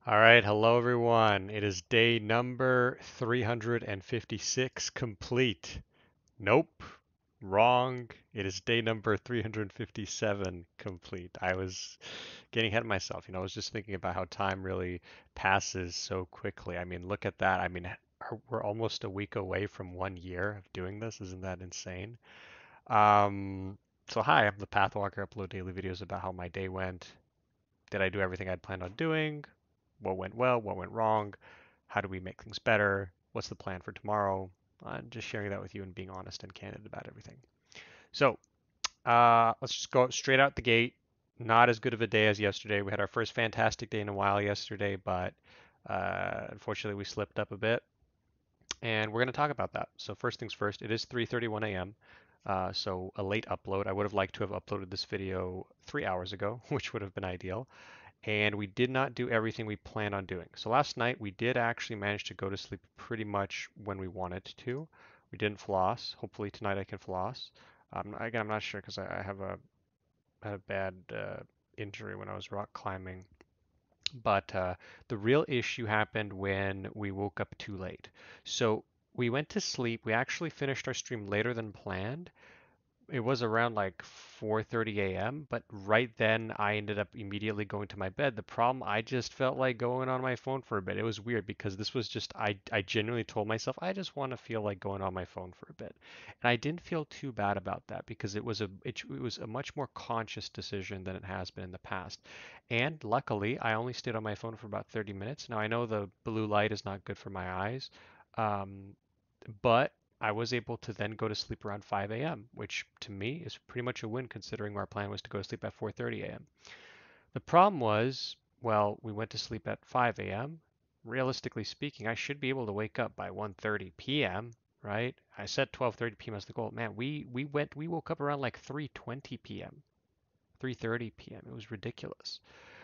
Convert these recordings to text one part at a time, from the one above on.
All right, hello everyone. It is day number 356 complete. Nope, wrong. It is day number 357 complete. I was getting ahead of myself. I was just thinking about how time really passes so quickly. I mean, look at that. I mean, we're almost a week away from 1 year of doing this. Isn't that insane? Um, so hi, I'm the Pathwalker. I upload daily videos about how my day went. Did I do everything I'd planned on doing? What went well? What went wrong? How do we make things better? What's the plan for tomorrow? Just sharing that with you and being honest and candid about everything. So let's just go straight out the gate. Not as good of a day as yesterday. We had our first fantastic day in a while yesterday, but unfortunately we slipped up a bit, and we're going to talk about that. So first things first, it is 3:31 a.m. So a late upload. I would have liked to have uploaded this video 3 hours ago, which would have been ideal, and we did not do everything we planned on doing. So last night we did actually manage to go to sleep pretty much when we wanted to. We didn't floss. Hopefully tonight I can floss. Again, I'm not sure because I have had a bad injury when I was rock climbing. But the real issue happened when we woke up too late. So we went to sleep. We actually finished our stream later than planned. It was around like 4:30 a.m., but right then I ended up immediately going to my bed. The problem, I just felt like going on my phone for a bit. It was weird because this was just I genuinely told myself I just want to feel like going on my phone for a bit. And I didn't feel too bad about that because it was a much more conscious decision than it has been in the past. And luckily, I only stayed on my phone for about 30 minutes. Now I know the blue light is not good for my eyes. Um, but I was able to then go to sleep around 5 a.m., which to me is pretty much a win considering our plan was to go to sleep at 4:30 a.m. The problem was, well, we went to sleep at 5 a.m. Realistically speaking, I should be able to wake up by 1:30 p.m., right? I set 12:30 p.m. as the goal. Man, we woke up around like 3:20 p.m., 3:30 p.m. It was ridiculous.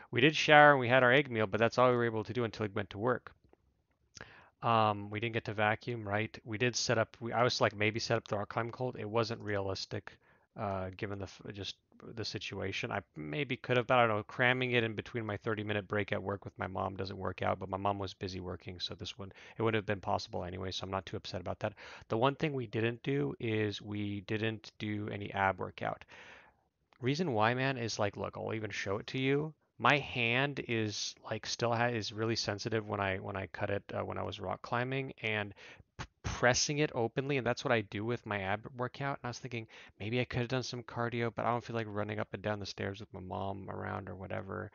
We did shower and we had our egg meal, but that's all we were able to do until we went to work. We didn't get to vacuum, right? We did set up. I was like maybe set up the rock climb cold. It wasn't realistic, given just the situation. I maybe could have, but I don't know. Cramming it in between my 30-minute break at work with my mom doesn't work out. But my mom was busy working, so it would have been possible anyway. So I'm not too upset about that. The one thing we didn't do is we didn't do any ab workout. Reason why, man, is like, look, I'll even show it to you. My hand is like is really sensitive when I cut it when I was rock climbing, and pressing it openly, and that's what I do with my ab workout. And I was thinking maybe I could have done some cardio, but I don't feel like running up and down the stairs with my mom around or whatever.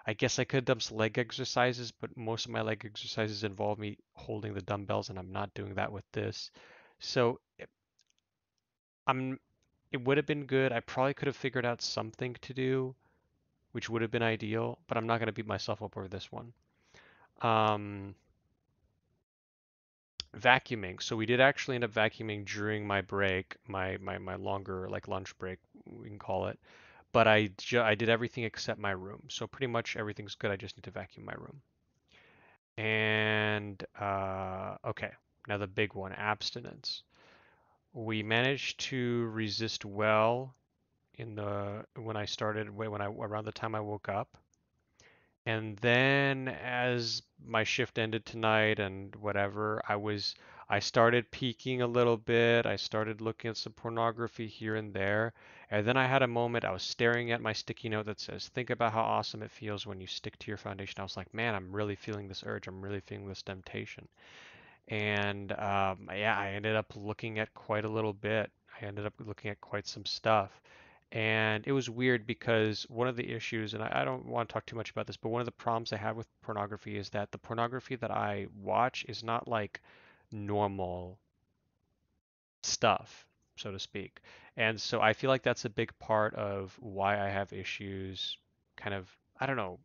I guess I could have done some leg exercises, but most of my leg exercises involve me holding the dumbbells, and I'm not doing that with this. So I'm it would have been good. I probably could have figured out something to do, which would have been ideal, but I'm not going to beat myself up over this one. Um, Vacuuming. So we did actually end up vacuuming during my break, my longer like lunch break, we can call it. But I did everything except my room. So pretty much everything's good. I just need to vacuum my room. And okay, now the big one, abstinence. We managed to resist well in the when I started when I around the time I woke up. And then as my shift ended tonight and whatever, I started peeking a little bit. I started looking at some pornography here and there. And then I had a moment, I was staring at my sticky note that says, think about how awesome it feels when you stick to your foundation. I was like, man, I'm really feeling this urge. I'm really feeling this temptation. And yeah, I ended up looking at quite a little bit. I ended up looking at quite some stuff. And it was weird because one of the issues, and I don't want to talk too much about this, but one of the problems I have with pornography is that the pornography that I watch is not like normal stuff, so to speak. And so I feel like that's a big part of why I have issues kind of, I don't know,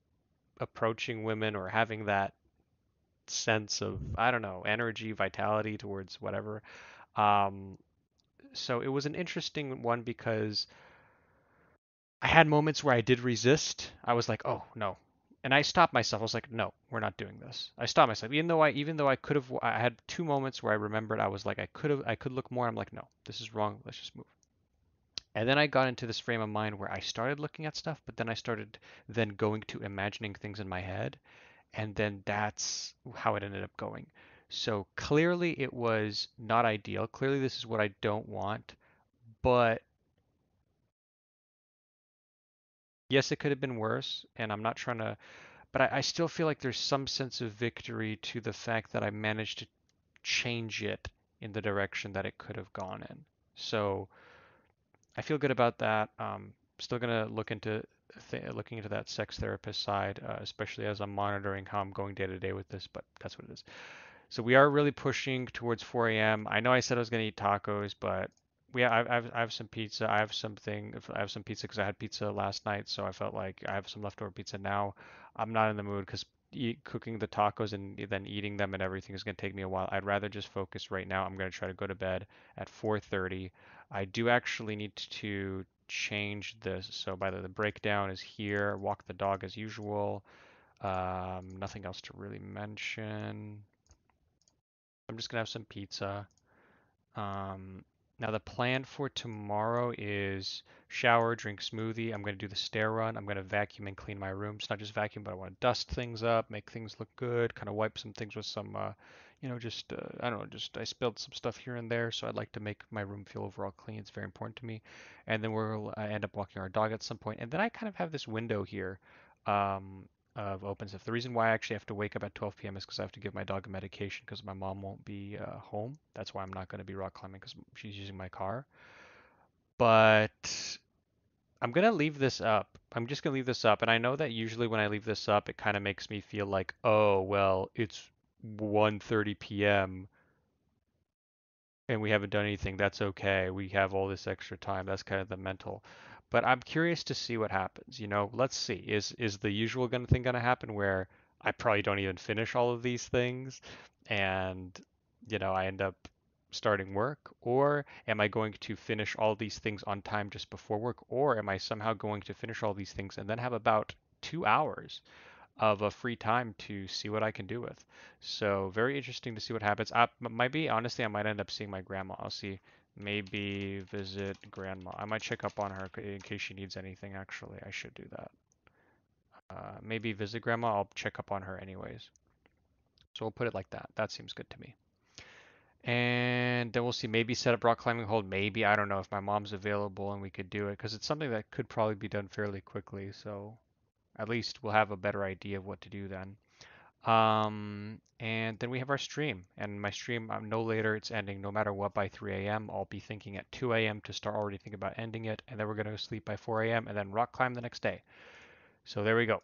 approaching women or having that sense of, I don't know, energy, vitality towards whatever. Um, so it was an interesting one because I had moments where I did resist. I was like, "Oh, no." And I stopped myself. I was like, "No, we're not doing this." I stopped myself. Even though I could have I had two moments where I remembered I was like I could look more. I'm like, "No, this is wrong. Let's just move." And then I got into this frame of mind where I started looking at stuff, but then I started then going to imagining things in my head. and then that's how it ended up going. So clearly it was not ideal. Clearly this is what I don't want, but yes, it could have been worse, and I'm not trying to, but I still feel like there's some sense of victory to the fact that I managed to change it in the direction that it could have gone in. So I feel good about that. Still gonna looking into that sex therapist side, especially as I'm monitoring how I'm going day to day with this. But that's what it is. So we are really pushing towards 4 a.m. I know I said I was gonna eat tacos, but I have some pizza. I have some pizza because I had pizza last night, so I felt like I have some leftover pizza now. I'm not in the mood because cooking the tacos and then eating them and everything is gonna take me a while. I'd rather just focus right now. I'm gonna try to go to bed at 4:30. I do actually need to change this. So by the breakdown is here. Walk the dog as usual. Nothing else to really mention. I'm just gonna have some pizza. Um, Now the plan for tomorrow is shower, drink smoothie. I'm gonna do the stair run. I'm gonna vacuum and clean my room. It's not just vacuum, but I want to dust things up, make things look good, kind of wipe some things with some, just I don't know, just I spilled some stuff here and there, so I'd like to make my room feel overall clean. It's very important to me. And then we'll end up walking our dog at some point. And then I kind of have this window here. Um, of open stuff. The reason why I actually have to wake up at 12 p.m. is because I have to give my dog a medication because my mom won't be home. That's why I'm not going to be rock climbing because she's using my car. But I'm going to leave this up. I'm just going to leave this up. And I know that usually when I leave this up, it kind of makes me feel like, oh, well, it's 1:30 p.m. and we haven't done anything. That's okay. We have all this extra time. That's kind of the mental. But I'm curious to see what happens. Let's see. Is the usual thing gonna happen where I probably don't even finish all of these things and I end up starting work? Or am I going to finish all these things on time just before work? Or am I somehow going to finish all these things and then have about 2 hours of a free time to see what I can do with. So very interesting to see what happens. Might be honestly, I might end up seeing my grandma. I'll see. Maybe visit grandma. I might check up on her in case she needs anything. Actually, I should do that. Maybe visit grandma. I'll check up on her anyways. So we'll put it like that. That seems good to me. And then we'll see. Maybe set up rock climbing hold. Maybe I don't know if my mom's available and we could do it because it's something that could probably be done fairly quickly. So at least we'll have a better idea of what to do then. And then we have our stream, and my stream, no later, it's ending no matter what by 3 a.m. I'll be thinking at 2 a.m. to start already thinking about ending it, and then we're gonna sleep by 4 a.m. and then rock climb the next day. So there we go.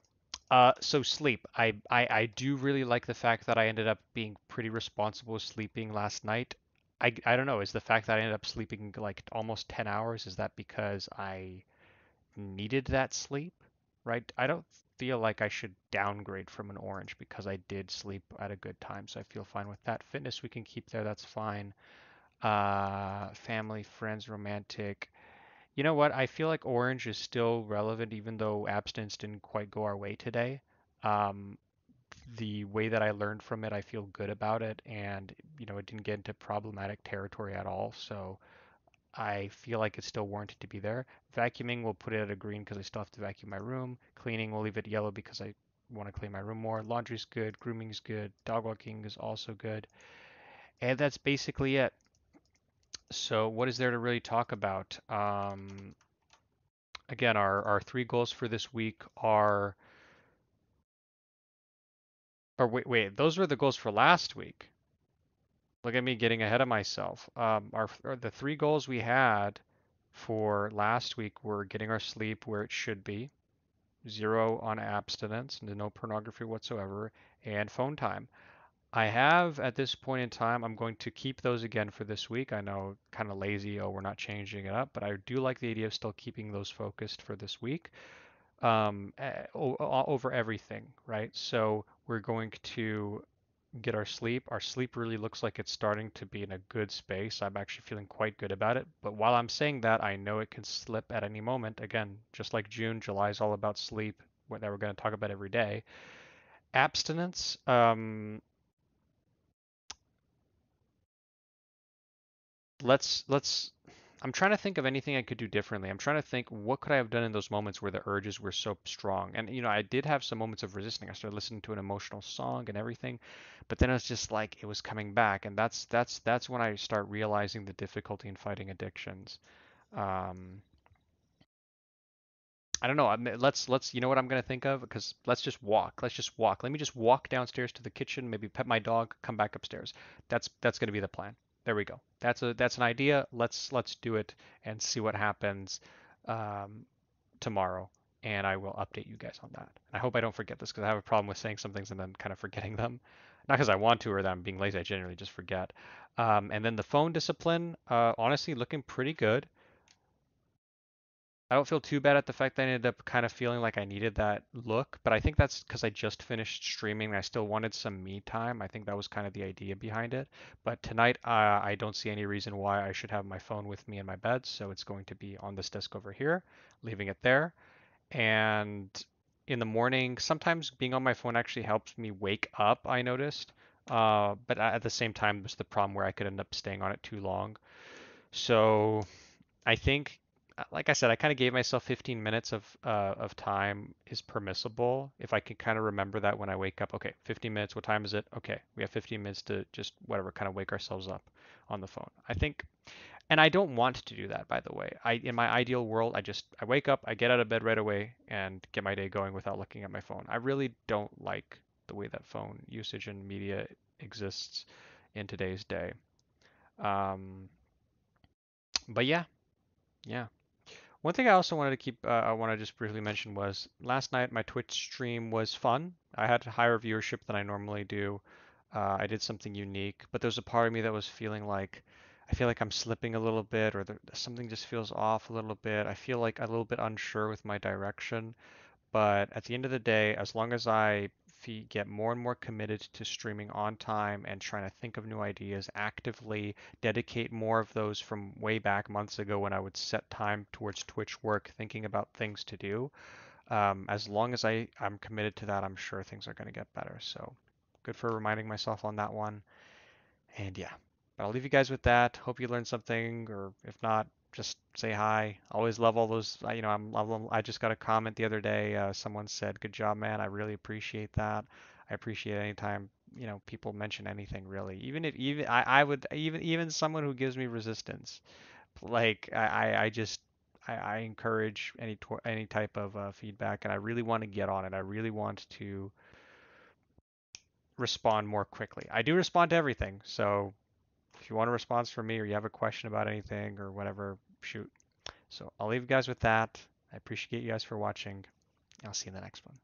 So sleep. I do really like the fact that I ended up being pretty responsible sleeping last night. I don't know, is the fact that I ended up sleeping like almost 10 hours, is that because I needed that sleep, right? I don't feel like I should downgrade from an orange because I did sleep at a good time, so I feel fine with that. Fitness we can keep there, that's fine. Family, friends, romantic. You know what? I feel like orange is still relevant even though abstinence didn't quite go our way today. Um, the way that I learned from it, I feel good about it, and it didn't get into problematic territory at all. So I feel like it's still warranted to be there. Vacuuming, we'll put it at a green because I still have to vacuum my room. Cleaning, we'll leave it yellow because I want to clean my room more. Laundry's good. Grooming's good. Dog walking is also good. And that's basically it. So what is there to really talk about? Again, our three goals for this week are, or wait, those were the goals for last week. Look at me getting ahead of myself. The three goals we had for last week were getting our sleep where it should be, zero on abstinence, no pornography whatsoever, and phone time. I have at this point in time, I'm going to keep those again for this week. I know kind of lazy, oh, we're not changing it up, but I do like the idea of still keeping those focused for this week over everything, right? So we're going to get our sleep. Our sleep really looks like it's starting to be in a good space. I'm actually feeling quite good about it. But while I'm saying that, I know it can slip at any moment. Again, just like June, July is all about sleep, that we're going to talk about every day. Abstinence. Let's I'm trying to think of anything I could do differently. I'm trying to think what could I have done in those moments where the urges were so strong. And I did have some moments of resisting. I started listening to an emotional song and everything, but then it was just like it was coming back, and that's when I start realizing the difficulty in fighting addictions. Um, I don't know. Let's you know what I'm gonna think of? Because let's just walk. Let's just walk. Let me just walk downstairs to the kitchen, maybe pet my dog, come back upstairs. That's gonna be the plan. There we go. That's an idea. Let's do it and see what happens um, tomorrow, and I will update you guys on that. I hope I don't forget this because I have a problem with saying some things and then kind of forgetting them. Not because I want to or that I'm being lazy. I generally just forget. And then the phone discipline, honestly, looking pretty good. I don't feel too bad at the fact that I ended up kind of feeling like I needed that look, but I think that's because I just finished streaming and I still wanted some me time. I think that was kind of the idea behind it. But tonight, I don't see any reason why I should have my phone with me in my bed, so it's going to be on this desk over here, leaving it there. And in the morning, sometimes being on my phone actually helps me wake up, I noticed. But at the same time, there's the problem where I could end up staying on it too long. So I think, like I said, I kind of gave myself 15 minutes of time is permissible if I can kind of remember that when I wake up. Okay, 15 minutes. What time is it? Okay, we have 15 minutes to just whatever kind of wake ourselves up on the phone. I think, and I don't want to do that, by the way. In my ideal world, I wake up, I get out of bed right away, and get my day going without looking at my phone. I really don't like the way that phone usage and media exists in today's day. Um, but yeah, yeah. One thing I also wanted to I want to just briefly mention was last night my Twitch stream was fun. I had higher viewership than I normally do. I did something unique, but there's a part of me that was feeling like I feel like I'm slipping a little bit, or something just feels off a little bit. I feel like a little bit unsure with my direction. But at the end of the day, as long as I get more and more committed to streaming on time and trying to think of new ideas, actively dedicate more of those from way back months ago when I would set time towards Twitch work, thinking about things to do, as long as I'm committed to that, I'm sure things are going to get better. So good for reminding myself on that one. And yeah, but I'll leave you guys with that. Hope you learned something, or if not, just say hi. Always love all those. I just got a comment the other day. Someone said, "Good job, man." I really appreciate that. I appreciate any time people mention anything really. Even if even I would even someone who gives me resistance. Like I just I encourage any type of feedback, and I really want to get on it. I really want to respond more quickly. I do respond to everything, so if you want a response from me or you have a question about anything or whatever, shoot. So I'll leave you guys with that. I appreciate you guys for watching. I'll see you in the next one.